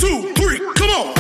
2, 3, come on!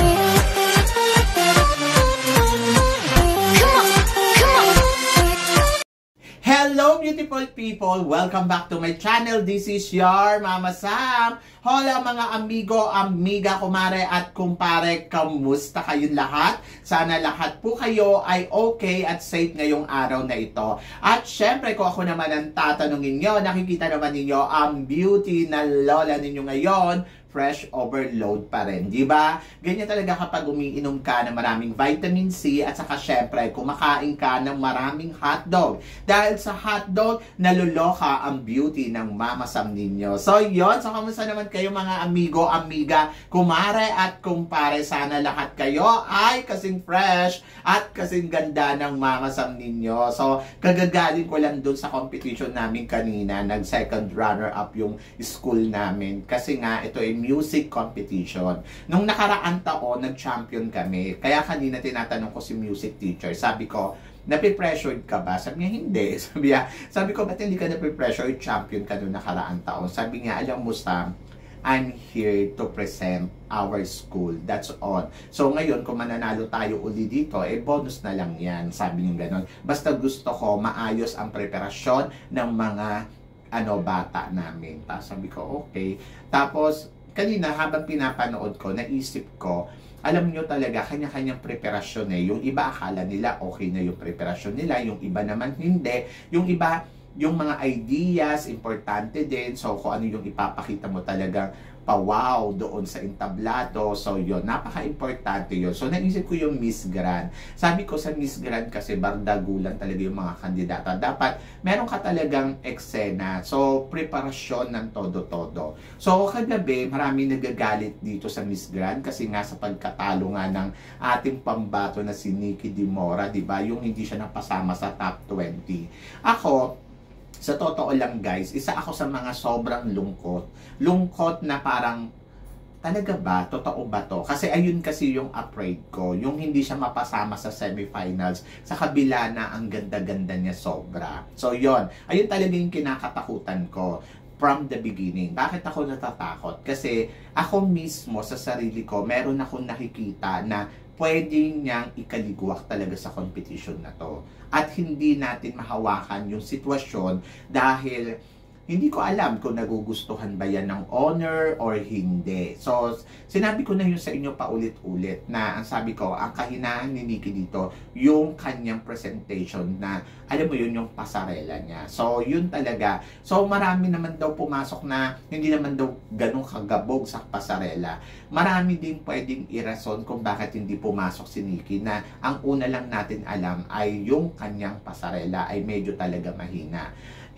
Hello beautiful people! Welcome back to my channel. This is your Mama Sam. Hola mga amigo, amiga, kumare at kumpare. Kamusta kayong lahat? Sana lahat po kayo ay okay at safe ngayong araw na ito. At syempre kung ako naman ang tatanungin nyo, nakikita naman ninyo ang beauty na lola ninyo ngayon. Fresh overload pa rin, di ba? Ganyan talaga kapag umiinom ka ng maraming vitamin C at saka syempre kumakain ka ng maraming hotdog. Dahil sa hotdog, naluloka ang beauty ng Mama Sam ninyo. So yon, so kamusta naman kayo mga amigo, amiga, kumare at kumpare? Sana lahat kayo ay kasing fresh at kasing ganda ng Mama Sam ninyo. So kagagaling ko lang dun sa competition namin kanina, nag second runner up yung school namin. Kasi nga ito ay music competition. Nung nakaraan taon, nag-champion kami. Kaya kanina tinatanong ko si music teacher. Sabi ko, napipressured ka ba? Sabi niya, hindi. Sabi ko, ba't hindi ka napipressured? Champion ka nung nakaraan taon. Sabi niya, alam mo Sam, I'm here to present our school. That's all. So ngayon, kung mananalo tayo uli dito, bonus na lang yan. Sabi niya gano'n. Basta gusto ko maayos ang preparasyon ng mga bata namin. Tapos sabi ko, okay. Tapos, kanina habang pinapanood ko, naisip ko, alam nyo talaga, kanya-kanyang preparasyon eh. Yung iba akala nila okay na yung preparasyon nila, yung iba naman hindi. Yung iba, yung mga ideas, importante din. So, kung ano yung ipapakita mo talagang pa-wow doon sa entablado. So, yun, napaka-importante yun. So, naisip ko yung Miss Grand. Sabi ko sa Miss Grand kasi bardagulan talaga yung mga kandidata. Dapat, meron ka talagang eksena. So, preparasyon ng todo-todo. So, kagabi, marami nagagalit dito sa Miss Grand kasi nga sa pagkatalo nga ng ating pambato na si Nikki Di Mora, diba? Yung hindi siya napasama sa top 20. Ako, sa totoo lang guys, isa ako sa mga sobrang lungkot. Lungkot na parang, talaga ba? Totoo ba to? Kasi ayun kasi yung afraid ko. Yung hindi siya mapasama sa semifinals. Sa kabila na ang ganda-ganda niya sobra. So yon, ayun talaga yung kinakatakutan ko from the beginning. Bakit ako natatakot? Kasi ako mismo sa sarili ko, meron akong nakikita na pwedeng niyang ikaligwak talaga sa competition na to. At hindi natin mahawakan yung sitwasyon dahil hindi ko alam kung nagugustuhan ba yan ng honor or hindi. So, sinabi ko na yun sa inyo paulit-ulit na ang sabi ko, ang kahinaan ni Nikki dito, yung kanyang presentation na, alam mo yun, yung pasarela niya. So, yun talaga. So, marami naman daw pumasok na hindi naman daw ganun kagabog sa pasarela. Marami din pwedeng irason kung bakit hindi pumasok si Nikki na ang una lang natin alam ay yung kanyang pasarela ay medyo talaga mahina.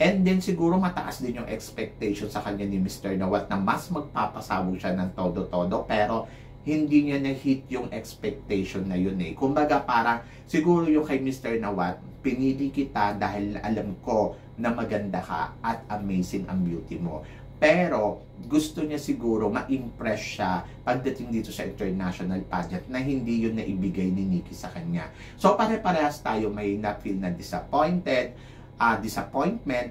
And then siguro mataas din yung expectation sa kanya ni Mr. Nawat na mas magpapasabog siya ng todo-todo pero hindi niya na-hit yung expectation na yun eh. Kumbaga parang siguro yung kay Mr. Nawat, pinili kita dahil alam ko na maganda ka at amazing ang beauty mo. Pero gusto niya siguro ma-impress siya pagdating dito sa international pageant na hindi yun na ibigay ni Nikki sa kanya. So pare-parehas tayo may na-feel na disappointment,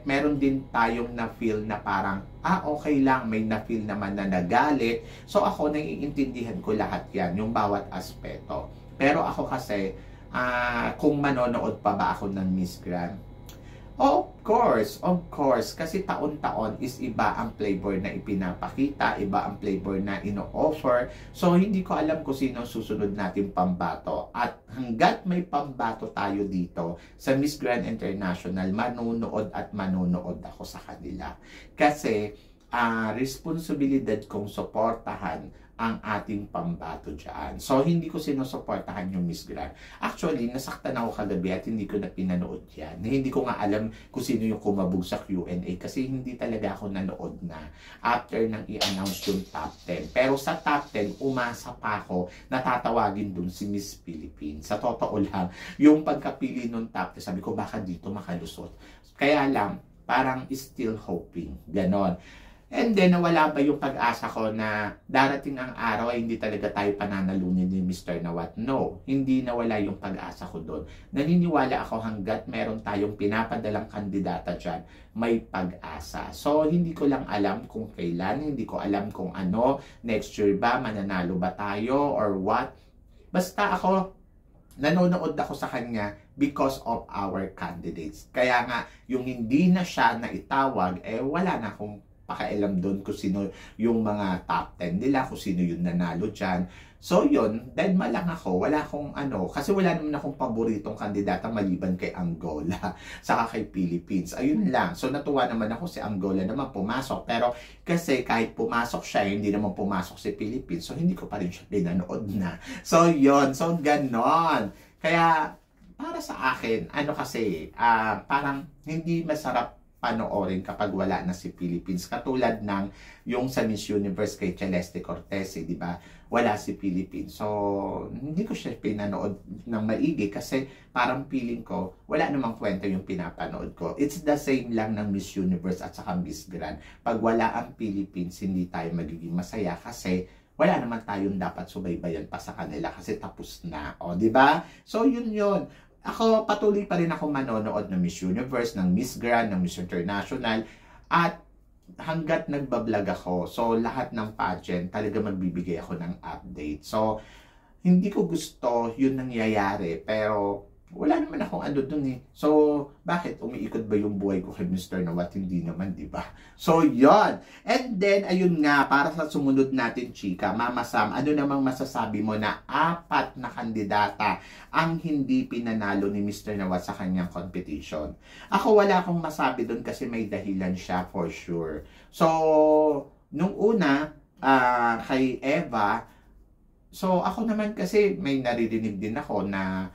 meron din tayong na-feel na parang, okay lang, may na-feel naman na nagalit. So ako, naiintindihan ko lahat yan, yung bawat aspeto. Pero ako kasi, kung manonood pa ba ako ng Miss Grand? Of course, kasi taon-taon is iba ang flavor na ipinapakita, iba ang flavor na ino-offer. So, hindi ko alam kung sino susunod natin pambato. At hanggat may pambato tayo dito sa Miss Grand International, manunood ako sa kanila. Kasi, responsibilidad kong suportahan ang ating pambato dyan. So, hindi ko sinusuportahan yung Miss Grand. Actually, nasaktan ako kagabi at hindi ko na pinanood yan. Hindi ko nga alam kung sino yung kumabog sa Q&A kasi hindi talaga ako nanood na after nang i-announce yung top 10. Pero sa top 10, umasa pa ako na tatawagin dun si Miss Philippines. Sa totoo lang, yung pagkapili nung top 10, sabi ko baka dito makalusot. Kaya lang, parang still hoping. Ganon. And then, nawala ba yung pag-asa ko na darating ang araw ay hindi talaga tayo pananalunin ni Mr. Nawat? No, hindi nawala yung pag-asa ko doon. Naniniwala ako hanggat meron tayong pinapadalang kandidata dyan, may pag-asa. So, hindi ko lang alam kung kailan, hindi ko alam kung ano, next year ba, mananalo ba tayo or what. Basta ako, nanonood ako sa kanya because of our candidates. Kaya nga, yung hindi na siya naitawag, wala na akong pakialam doon kung sino yung mga top 10 nila, kung sino yung nanalo dyan. So yun, dahil malang ako, wala akong kasi wala naman akong paboritong kandidata maliban kay Angola, saka kay Philippines. Ayun lang. So natuwa naman ako si Angola naman pumasok, pero kasi kahit pumasok siya, hindi naman pumasok si Philippines, so hindi ko pa rin siya pinanood na. So yun, so ganon. Kaya para sa akin, kasi, parang hindi masarap panoorin kapag wala na si Philippines. Katulad ng yung sa Miss Universe kay Celeste Cortez, di ba? Wala si Philippines. So, hindi ko siya pinanood ng maigi kasi parang feeling ko, wala namang kwenta yung pinapanood ko. It's the same lang ng Miss Universe at saka Miss Grand. Pag wala ang Philippines, hindi tayo magiging masaya kasi wala naman tayong dapat subaybayan pa sa kanila kasi tapos na. O, di ba? So, yun. Ako, patuloy pa rin ako manonood ng Miss Universe, ng Miss Grand, ng Miss International, at hanggat nagbablog ako, so lahat ng pageant, talaga magbibigay ako ng update. So, hindi ko gusto yun nangyayari, pero wala naman akong dun eh. So, bakit umiikot ba yung buhay ko kay Mr. Nawat? Hindi naman, di ba? So, yon. And then, ayun nga, para sa sumunod natin, chika, Mama Sam, ano namang masasabi mo na 4 na kandidata ang hindi pinanalo ni Mr. Nawat sa kanyang competition? Ako, wala akong masabi dun kasi may dahilan siya for sure. So, nung una, kay Eva, so ako naman kasi may naririnig din ako na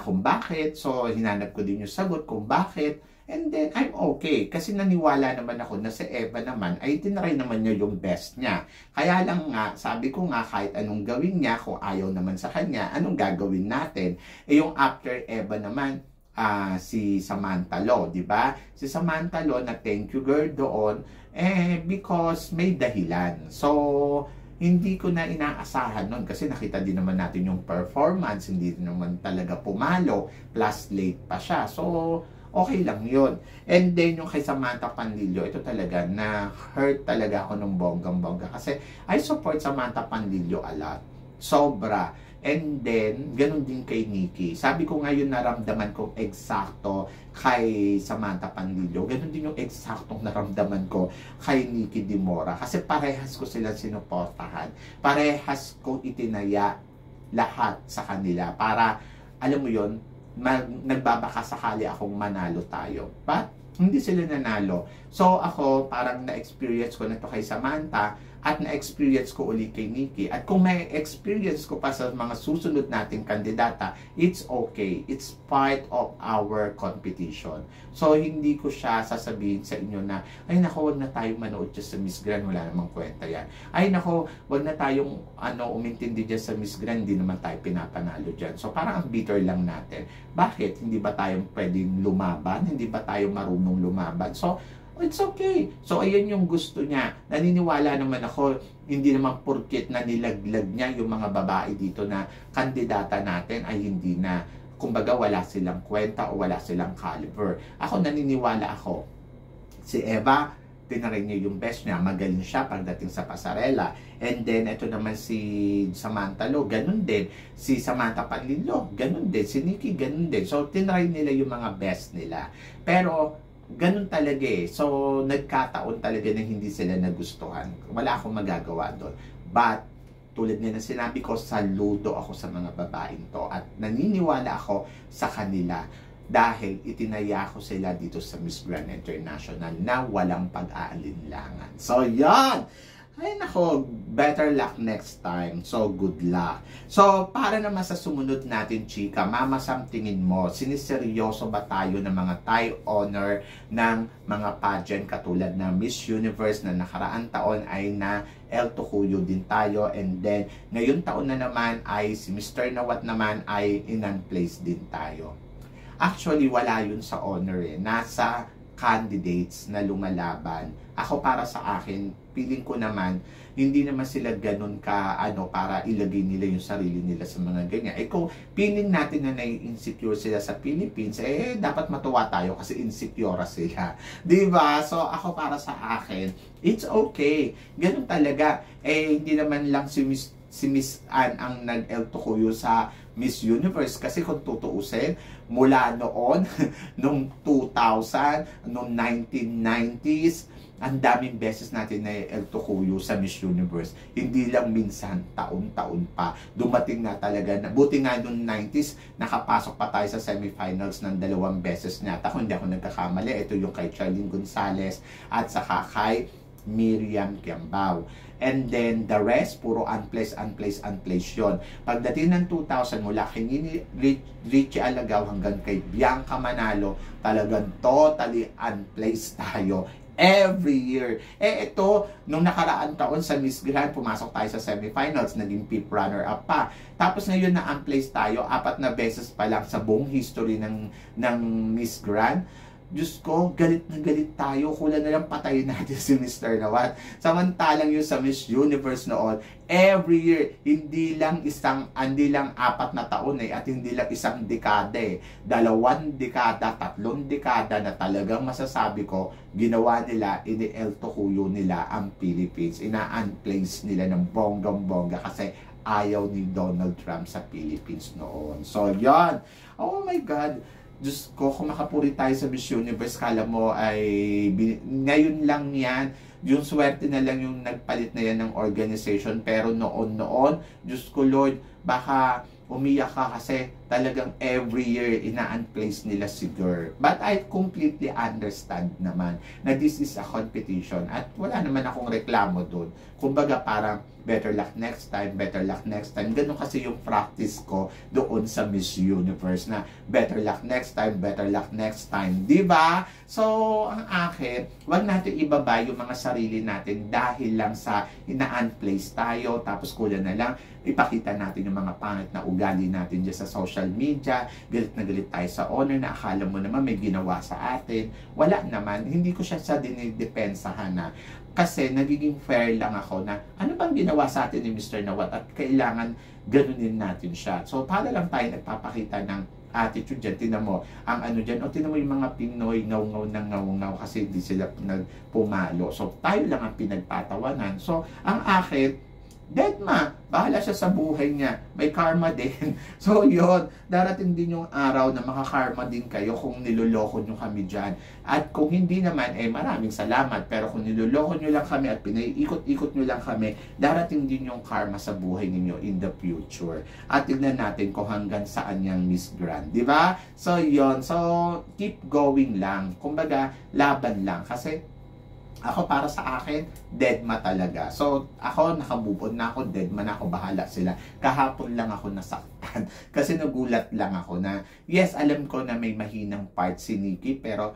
kung bakit. So, hinanap ko din yung sagot kung bakit. And then, I'm okay. Kasi naniwala naman ako na si Eva naman ay tinry naman niya yung best niya. Kaya lang nga, sabi ko nga, kahit anong gawin niya, kung ayaw naman sa kanya, anong gagawin natin? Yung after Eva naman, si Samantha Lo, di ba? Si Samantha Lo na thank you girl doon, because may dahilan. So, hindi ko na inaasahan nun kasi nakita din naman natin yung performance, hindi naman talaga pumalo, plus late pa siya. So, okay lang yun. And then, yung kay Samantha Panlilio, ito talaga, na-hurt talaga ako ng bonggang-bongga kasi I support Samantha Panlilio a lot. Sobra. And then, ganun din kay Nikki. Sabi ko ngayon naramdaman ko eksakto kay Samantha Panlilio. Ganun din yung eksaktong naramdaman ko kay Nikki Dimora. Kasi parehas ko sila sinuportahan. Parehas ko itinaya lahat sa kanila. Para, alam mo yon, nagbabaka sakali akong manalo tayo. But, hindi sila nanalo. So, ako, parang na-experience ko na to kay Samantha at na-experience ko uli kay Nikki. At kung may experience ko pa sa mga susunod nating kandidata, it's okay. It's part of our competition. So, hindi ko siya sasabihin sa inyo na, ay nako, wag na tayong manood dyan sa Miss Grand, wala namang kwenta yan. Ay nako, wag na tayong umintindi dyan sa Miss Grand, hindi naman tayo pinapanalo dyan. So, parang ang bitter lang natin. Bakit? Hindi ba tayong pwedeng lumaban? Hindi ba tayo marunong lumaban? So, it's okay. So, ayan yung gusto niya. Naniniwala naman ako, hindi naman porket na nilaglag niya yung mga babae dito na kandidata natin ay hindi na, kumbaga wala silang kwenta o wala silang caliber. Ako naniniwala ako. Si Eva, tinarin niya yung best niya. Magaling siya pagdating sa pasarela. And then, ito naman si Samantha Lo, ganun din. Si Samantha Panlilio, ganun din. Si Nikki, ganun din. So, tinarin nila yung mga best nila. Pero, ganun talaga eh. So, nagkataon talaga na hindi sila nagustuhan. Wala akong magagawa doon. But, tulad nga na sinabi ko, saludo ako sa mga babaeng to. At naniniwala ako sa kanila dahil itinaya ko sila dito sa Miss Grand International na walang pag-aalinlangan. So, yan! Ay nako, better luck next time. So, good luck. So, para naman sa sumunod natin, chika, Mama Sam, tingin mo, siniseryoso ba tayo ng mga tie honor ng mga pageant katulad na Miss Universe na nakaraan taon ay na El Tocuyo din tayo, and then ngayon taon na naman ay si Mr. Nawat naman ay in place din tayo. Actually, wala yun sa honor eh. Nasa candidates na lumalaban. Ako para sa akin, feeling ko naman, hindi naman sila ganun ka, para ilagay nila yung sarili nila sa mga ganyan. Kung feeling natin na nai-insecure sila sa Philippines, dapat matuwa tayo kasi insecure sila. Diba? So, ako para sa akin, it's okay. Ganun talaga. Hindi naman lang si Miss Anne ang nag-eltokuyo sa Miss Universe kasi kung tutuusin, mula noon, nung 2000, nung 1990s, ang daming beses natin na eltokuyo sa Miss Universe. Hindi lang minsan, taon-taon pa. Dumating na talaga. Buti nga noong 90s, nakapasok pa tayo sa semifinals ng 2 beses na. Kung hindi ako nagkakamali, ito yung kay Charlene Gonzalez at saka kay Miriam Kiambao. And then, the rest, puro unplaced yun. Pagdating ng 2000, mula kay Richie Alagaw hanggang kay Bianca Manalo, talagang totally unplaced tayo. Every year. Ito, nung nakaraan taon sa Miss Grand, pumasok tayo sa semifinals, naging 5th runner-up pa. Tapos ngayon na unplaced tayo, 4 na beses pa lang sa buong history ng Miss Grand. Diyos ko, galit na galit tayo. Kulang na lang patayin natin si Mr. Nawat. Samantalang yung sa Miss Universe noon, every year, hindi lang 4 na taon at hindi lang 1 dekada 2 dekada, 3 dekada na talagang masasabi ko, ginawa nila, ini-eltokuyo nila ang Philippines. Ina-unplace nila ng bonggang-bongga kasi ayaw ni Donald Trump sa Philippines noon. So, yan. Oh my God. Diyos ko, kung makapuri tayo sa Miss Universe, kala mo ay ngayon lang yan, yung swerte na lang yung nagpalit na yan ng organization, pero noon, Diyos ko Lord, baka umiyak ka kasi talagang every year ina-unplace nila si girl. But I completely understand naman na this is a competition at wala naman akong reklamo doon. Kumbaga parang better luck next time, better luck next time. Ganun kasi yung practice ko doon sa Miss Universe na better luck next time, better luck next time. Diba? So, ang akin, wag natin ibaba yung mga sarili natin dahil lang sa ina-unplace tayo, tapos kulang na lang ipakita natin yung mga pangit na ugali natin dyan sa social media, galit na galit tayo sa owner na akala mo naman may ginawa sa atin. Wala naman, hindi ko siya sa dinidepensahan na kasi nagiging fair lang ako na ano bang ginawa sa atin ni Mr. Nawat at kailangan ganunin natin siya. So, para lang tayo nagpapakita ng attitude dyan. Tinan mo, ang ano dyan, o tinan mo yung mga Pinoy, ngaw-ngaw kasi hindi sila nagpumalo. So, tayo lang ang pinagtatawanan. So, ang akin, deadma, bahala siya sa buhay niya. May karma din. So, yun. Darating din yung araw na makakarma din kayo kung niloloko nyo kami dyan. At kung hindi naman, maraming salamat. Pero kung niloloko nyo lang kami at pinaiikot-ikot nyo lang kami, darating din yung karma sa buhay ninyo in the future. At tignan natin kung hanggang saan yung Miss Grand. Diba? So, yun. So, keep going lang. Kumbaga, laban lang. Kasi, ako para sa akin, deadma talaga. So, ako nakabubon na ako, deadma na ako, bahala sila. Kahapon lang ako nasaktan. Kasi nagulat lang ako na, yes, alam ko na may mahinang part si Nikki, pero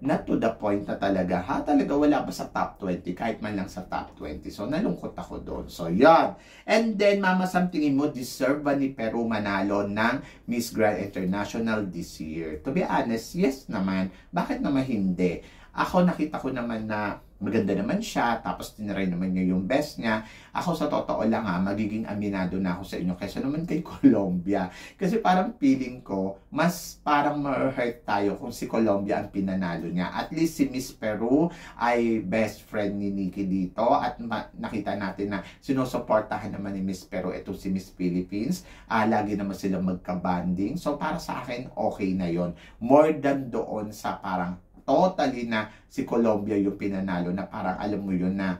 not to the point na talaga, talaga wala ba sa top 20, kahit man lang sa top 20. So, nalungkot ako doon. So, yan. And then, Mama Sam, tingin mo, deserve ba ni Peru manalo ng Miss Grand International this year? To be honest, yes naman. Bakit naman hindi? Ako nakita ko naman na maganda naman siya, tapos tinry naman niya yung best niya. Ako sa totoo lang magiging aminado na ako sa inyo kaysa naman kay Colombia. Kasi parang feeling ko, mas parang ma-hurt tayo kung si Colombia ang pinanalo niya. At least si Miss Peru ay best friend ni Nikki dito at nakita natin na sinusuportahan naman ni Miss Peru ito si Miss Philippines. Lagi naman sila magka-banding. So para sa akin, okay na yon. More than doon sa parang totally na si Colombia yung pinanalo na parang alam mo yun na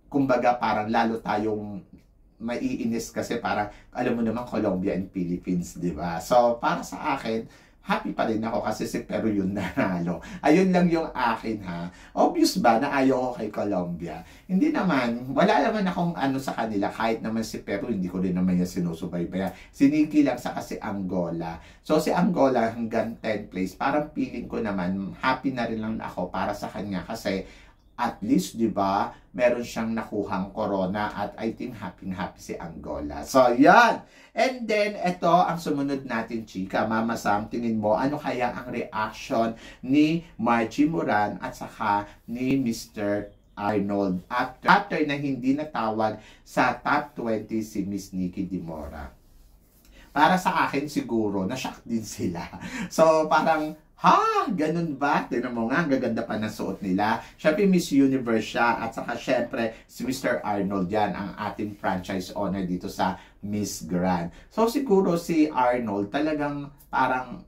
kumbaga parang lalo tayong maiinis kasi parang alam mo naman Colombia and Philippines, di ba? So para sa akin, happy pa rin ako kasi si Peru yun nanalo. Ayun lang yung akin Obvious ba na ayaw ko kay Colombia? Hindi naman. Wala naman akong ano sa kanila. Kahit naman si Peru, hindi ko rin naman yung sinusubaybaya. Si Nikki lang sa kasi Angola. So si Angola hanggang 10th place. Parang feeling ko naman, happy na rin lang ako para sa kanya kasi at least, di ba, meron siyang nakuhang corona at I think happy si Angola. So, yan. And then, ito ang sumunod natin, chika. Mama Sam, tingin mo, ano kaya ang reaction ni Margie Moran at saka ni Mr. Arnold after na hindi natawag sa top 20 si Miss Nikki Di Mora? Para sa akin, siguro, na-shock din sila. So, parang, ha? Ganun ba? Tignan mo nga, ang gaganda pa ng suot nila. Siyempre, Miss Universe siya. At saka, syempre, si Mr. Arnold yan, ang ating franchise owner dito sa Miss Grand. So, siguro si Arnold talagang parang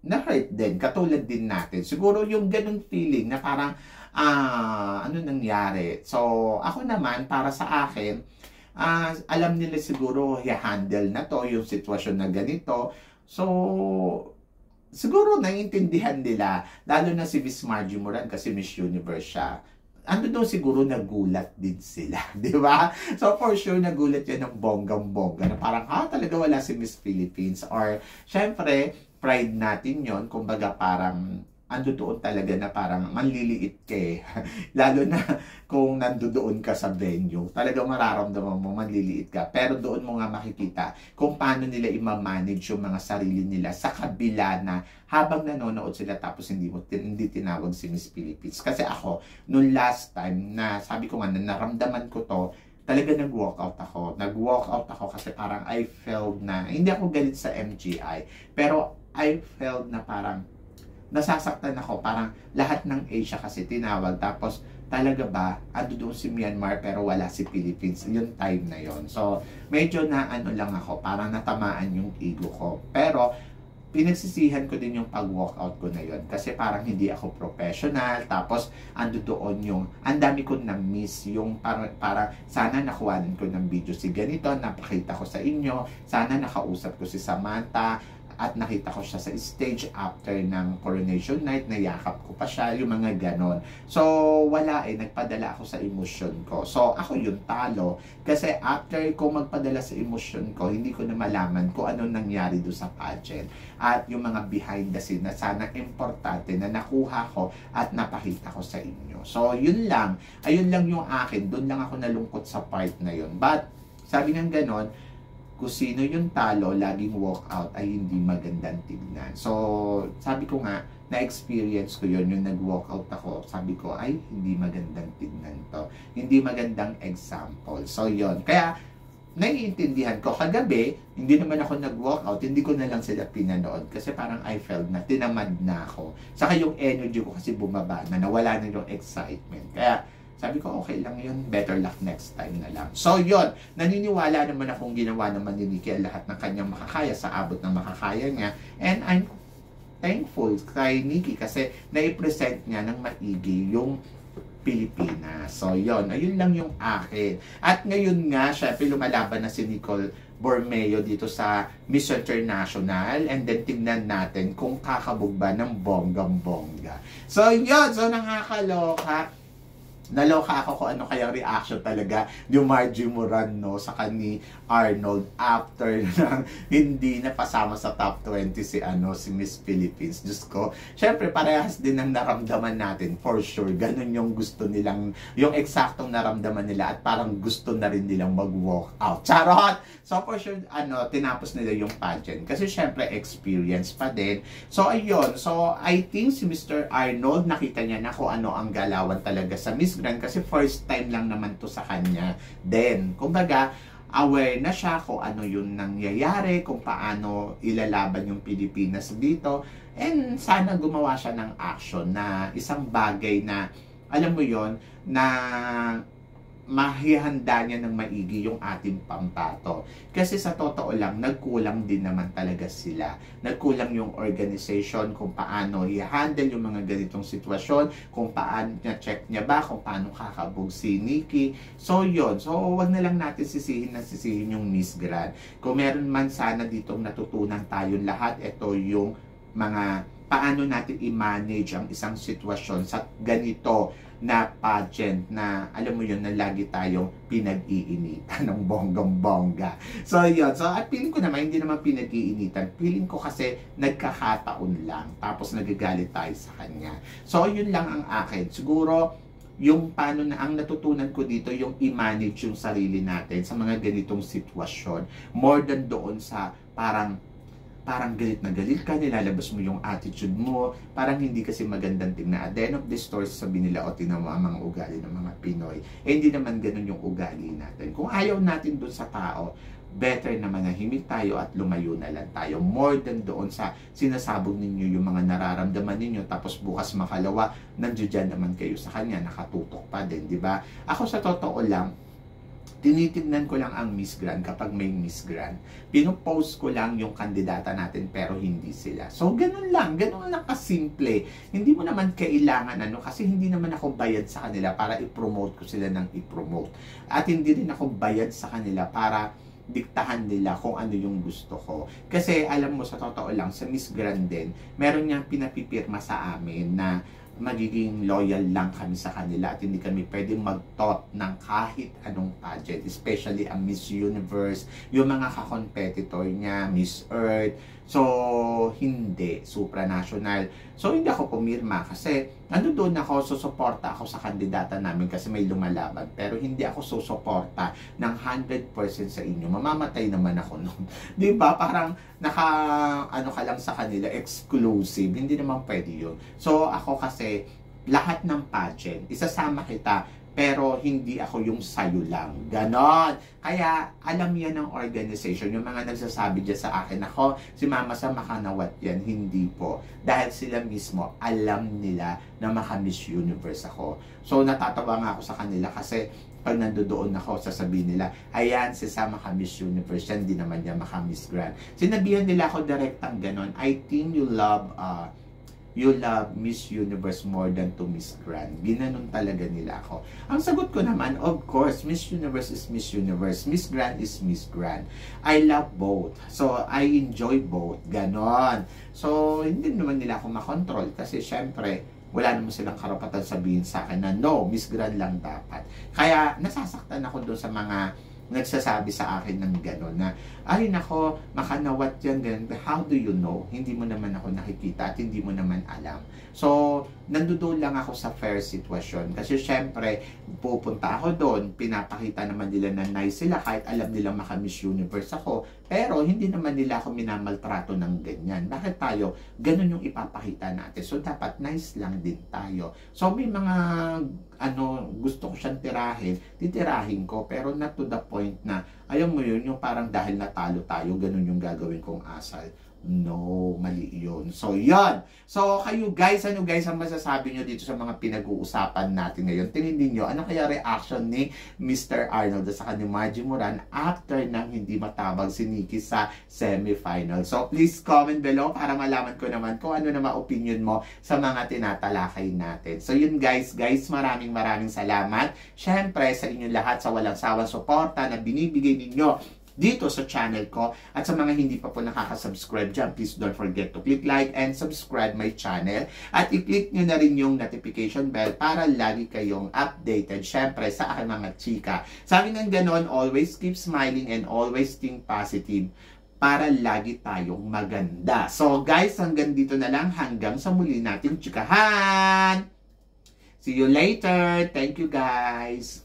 na-hurt din. Katulad din natin. Siguro yung ganun feeling na parang, ano nangyari? So, ako naman, para sa akin, alam nila siguro i-handle na to, yung sitwasyon na ganito. So, siguro naiintindihan nila, lalo na si Miss Margie Moran kasi Miss Universe siya. Ano doon siguro nagulat din sila, di ba? So for sure nagulat yan ng bonggang-bongga na parang talaga wala si Miss Philippines, or syempre pride natin yon, kumbaga parang ando doon talaga na parang manliliit ka eh. Lalo na kung nandoon ka sa venue, talagang mararamdaman mo manliliit ka. Pero doon mo nga makikita kung paano nila i-manage yung mga sarili nila sa kabila na habang nanonood sila tapos hindi tinawag si Miss Philippines. Kasi ako, nung last time na sabi ko nga na naramdaman ko to, talaga nag-walkout ako. Nag-walkout ako kasi parang I felt na, hindi ako galit sa MGI, pero I felt na parang nasasaktan ako, parang lahat ng Asia kasi tinawag, tapos talaga ba ando doon si Myanmar pero wala si Philippines yung time na yon. So medyo na ano lang ako, parang natamaan yung ego ko, pero pinagsisihan ko din yung pag-walkout ko na yon kasi parang hindi ako professional. Tapos ando doon yung ang dami ko na-miss, yung parang sana nakuhanin ko ng video si ganito, napakita ko sa inyo, sana nakausap ko si Samantha at nakita ko siya sa stage after ng coronation night, nayakap ko pa siya, yung mga ganon. So, wala nagpadala ako sa emotion ko. So, ako yung talo. Kasi after ko magpadala sa emotion ko, hindi ko na malaman kung ano nangyari doon sa pageant. At yung mga behind the scene na sana importante na nakuha ko at napakita ko sa inyo. So, yun lang. Ayun lang yung akin. Doon lang ako nalungkot sa part na yun. But, sabi ng ganon, kung sino yung talo, laging walk out ay hindi magandang tignan. So, sabi ko nga, na-experience ko yun, yung nag-walk out ako, sabi ko, ay, hindi magandang tignan to. Hindi magandang example. So, yun. Kaya, naiintindihan ko. Kagabi, hindi naman ako nag-walk out, hindi ko na lang sila pinanood kasi parang I felt na tinamad na ako. Saka yung energy ko kasi bumaba na, nawala na yung excitement. Kaya, sabi ko, okay lang yun. Better luck next time na lang. So, yun. Naniniwala naman akong ginawa naman ni Nikki lahat ng kanyang makakaya sa abot ng makakaya niya. And I'm thankful kay Nikki kasi nai-present niya ng maigi yung Pilipinas. So, yun. Ayun lang yung akin. At ngayon nga, syempre, lumalaban na si Nicole Bormeo dito sa Miss International. And then, tignan natin kung kakabog ba ng bonggang-bongga. So, yun. So, nakakaloka. Naloka ako kung ano kayang reaction talaga ni Margie Moran, no, sa ni Arnold after nang hindi na pasama sa top 20 si Miss Philippines. Diyos ko, syempre parehas din ang naramdaman natin, for sure. Ganun yung gusto nilang, yung eksaktong naramdaman nila at parang gusto na rin nilang mag-walk out. Charot! So for sure, tinapos nila yung pageant. Kasi syempre experience pa din. So ayun, so I think si Mr. Arnold, nakita niya na kung ano ang galawan talaga sa Miss Grand kasi first time lang naman to sa kanya. Then, kumbaga, aware na siya kung ano yung nangyayari, kung paano ilalaban yung Pilipinas dito. And sana gumawa siya ng action na isang bagay na, alam mo yon, na mahihanda niya ng maigi yung ating pambato. Kasi sa totoo lang, nagkulang din naman talaga sila. Nagkulang yung organization kung paano i-handle yung mga ganitong sitwasyon, kung paano check niya ba, kung paano kakabog si Nikki. So, yun. So, wag na lang natin sisihin yung Miss Grand. Kung meron man sana ditong natutunan tayong lahat, ito yung mga paano natin i-manage ang isang sitwasyon sa ganito na pageant na, alam mo yun, na lagi tayong pinag-iinitan ng bonggang-bongga. So, yun. So, at feeling ko naman, hindi naman pinag-iinitan. Feeling ko kasi nagkakataon lang. Tapos nagagalit tayo sa kanya. So, yun lang ang akin. Siguro, yung paano na ang natutunan ko dito yung i-manage yung sarili natin sa mga ganitong sitwasyon. More than doon sa parang galit na galit ka, nilalabas mo yung attitude mo, parang hindi kasi magandang tingnan. At the end of the story, sabihin nila, o tingnan mo ang mga ugali ng mga Pinoy. Eh, hindi naman ganun yung ugali natin. Kung ayaw natin dun sa tao, better na manahimik tayo at lumayo na lang tayo. More than doon sa sinasabog ninyo yung mga nararamdaman ninyo, tapos bukas makalawa, nandiyan naman kayo sa kanya, nakatutok pa din, di ba? Ako sa totoo lang, tinitignan ko lang ang Miss Grand kapag may Miss Grand. Pinopost ko lang yung kandidata natin pero hindi sila. So, ganun lang kasimple. Hindi mo naman kailangan kasi hindi naman ako bayad sa kanila para i-promote ko sila ng i-promote. At hindi rin ako bayad sa kanila para diktahan nila kung ano yung gusto ko. Kasi alam mo, sa totoo lang, sa Miss Grand din, meron niyang pinapipirma sa amin na magiging loyal lang kami sa kanila at hindi kami pwedeng mag-top ng kahit anong pageant, especially ang Miss Universe, yung mga ka-competitor niya, Miss Earth. So, hindi. Supranational. So, hindi ako pumirma kasi doon ako, susuporta ako sa kandidata namin kasi may lumalaban. Pero hindi ako susuporta ng 100% sa inyo. Mamamatay naman ako noon. Di ba? Parang ka lang sa kanila, exclusive. Hindi naman pwede yun. So, ako kasi, lahat ng pageant, isasama kita, pero hindi ako yung sayo lang. Ganon. Kaya, alam yan ng organization. Yung mga nagsasabi dyan sa akin, ako, si Mama Sam makanawat yan. Hindi po. Dahil sila mismo, alam nila na maka-Miss Universe ako. So, natatawa nga ako sa kanila kasi pag nandoon ako, sasabihin nila, ayan, si Sam maka-Miss Universe yan, di naman niya maka-Miss Grand. Sinabihan nila ako direktang ganon, I think you love Miss Universe more than to Miss Grand. Ginanon talaga nila ako. Ang sagot ko naman, of course, Miss Universe is Miss Universe. Miss Grand is Miss Grand. I love both. So, I enjoy both. Ganon. So, hindi naman nila ako makontrol kasi syempre, wala naman silang karapatan sabihin sa akin na no, Miss Grand lang dapat. Kaya, nasasaktan ako doon sa mga nagsasabi sa akin ng gano'n na, ay nako, makanawat yan, ganun. How do you know? Hindi mo naman ako nakikita at hindi mo naman alam. So, nandoon lang ako sa fair situation. Kasi syempre, pupunta ako doon, pinapakita naman nila na nice sila kahit alam nila maka-Miss Universe ako. Pero, hindi naman nila ako minamaltrato ng ganyan. Bakit tayo? Ganun yung ipapakita natin. So, dapat nice lang din tayo. So, may mga gusto ko siyang titirahin ko, pero not to the point na, ayaw mo yun, yung parang dahil natalo tayo, ganun yung gagawin kong asal. No, mali yun. So, yun. So, kayo guys, ano guys ang masasabi nyo dito sa mga pinag-uusapan natin ngayon? Tingin nyo, ano kaya reaction ni Mr. Arnold sa kanyang Margie Moran after nang hindi matabag si Nikki sa semifinal? So, please comment below para malaman ko naman kung ano naman opinion mo sa mga tinatalakay natin. So, yun guys, maraming salamat. Syempre, sa inyo lahat sa walang sawang suporta na binibigay ninyo dito sa channel ko. At sa mga hindi pa po nakaka-subscribe dyan, please don't forget to click like and subscribe my channel. At i-click nyo na rin yung notification bell para lagi kayong updated, syempre, sa aking mga chika. Sabi ng ganon, always keep smiling and always think positive para lagi tayong maganda. So guys, hanggang dito na lang. Hanggang sa muli nating chikahan. See you later. Thank you guys.